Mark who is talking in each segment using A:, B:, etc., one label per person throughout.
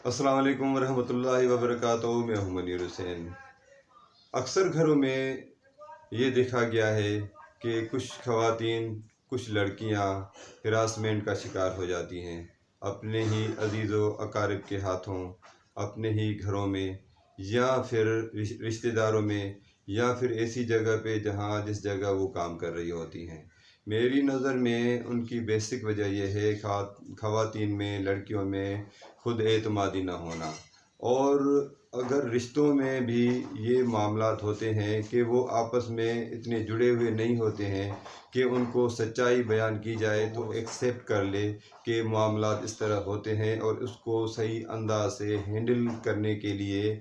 A: अस्सलाम वालेकुम वरहमतुल्लाहि वबरकातुहू। मैं हूं मुनीर हुसैन। अक्सर घरों में ये देखा गया है कि कुछ ख़वातीन, कुछ लड़कियां हिरासमेंट का शिकार हो जाती हैं अपने ही अजीज़ो अकारिब के हाथों, अपने ही घरों में या फिर रिश्तेदारों में, या फिर ऐसी जगह पे जहाँ जिस जगह वो काम कर रही होती हैं। मेरी नज़र में उनकी बेसिक वजह यह है ख़वातीन में, लड़कियों में खुद एतमादी ना होना। और अगर रिश्तों में भी ये मामलात होते हैं कि वो आपस में इतने जुड़े हुए नहीं होते हैं कि उनको सच्चाई बयान की जाए तो एक्सेप्ट कर ले कि मामलात इस तरह होते हैं और उसको सही अंदाज से हैंडल करने के लिए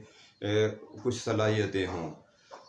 A: कुछ सलाहियतें हों।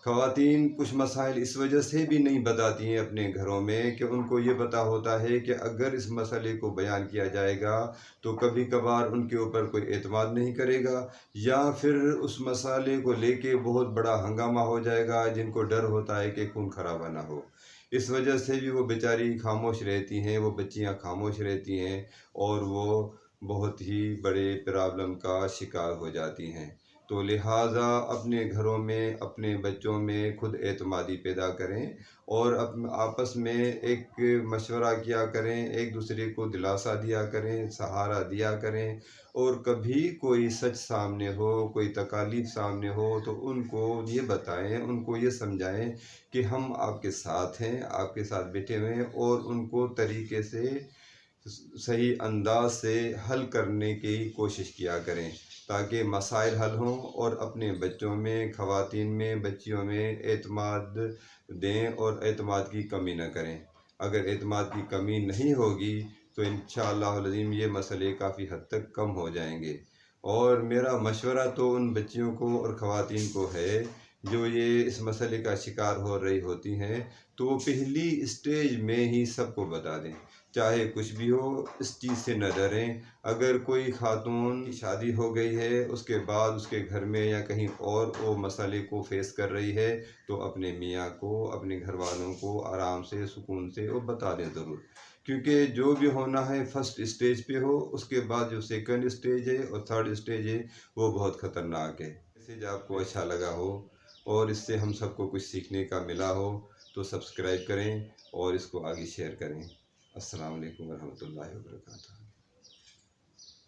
A: ख़वातीन कुछ मसाइल इस वजह से भी नहीं बताती हैं अपने घरों में कि उनको ये पता होता है कि अगर इस मसले को बयान किया जाएगा तो कभी कभार उनके ऊपर कोई एतमाद नहीं करेगा, या फिर उस मसाले को लेके बहुत बड़ा हंगामा हो जाएगा जिनको डर होता है कि खून खराबा ना हो। इस वजह से भी वो बेचारी खामोश रहती हैं, वो बच्चियां खामोश रहती हैं और वो बहुत ही बड़े प्रॉब्लम का शिकार हो जाती हैं। तो लिहाजा अपने घरों में, अपने बच्चों में खुद एतमादी पैदा करें और आपस में एक मशवरा किया करें, एक दूसरे को दिलासा दिया करें, सहारा दिया करें। और कभी कोई सच सामने हो, कोई तकालीफ सामने हो तो उनको ये बताएं, उनको ये समझाएं कि हम आपके साथ हैं, आपके साथ बैठे हुए हैं, और उनको तरीके से सही अंदाज से हल करने की कोशिश किया करें ताकि मसाइल हल हों और अपने बच्चों में, ख़वातीन में, बच्चियों में एतमाद दें और एतमाद की कमी न करें। अगर एतमाद की कमी नहीं होगी तो इंशाअल्लाह अज़ीम ये मसले काफ़ी हद तक कम हो जाएंगे। और मेरा मशवरा तो उन बच्चियों को और ख़वातीन को है जो ये इस मसले का शिकार हो रही होती हैं, तो वो पहली स्टेज में ही सबको बता दें, चाहे कुछ भी हो, इस चीज़ से न डरें। अगर कोई खातून की शादी हो गई है, उसके बाद उसके घर में या कहीं और वो मसले को फेस कर रही है, तो अपने मियाँ को, अपने घर वालों को आराम से, सुकून से वो बता दें ज़रूर। क्योंकि जो भी होना है फर्स्ट स्टेज पे हो, उसके बाद जो सेकंड स्टेज है और थर्ड स्टेज है वो बहुत ख़तरनाक है। मैसेज आपको अच्छा लगा हो और इससे हम सबको कुछ सीखने का मिला हो तो सब्सक्राइब करें और इसको आगे शेयर करें। अस्सलाम वालेकुम वरहमतुल्लाहि वबरकातुहू।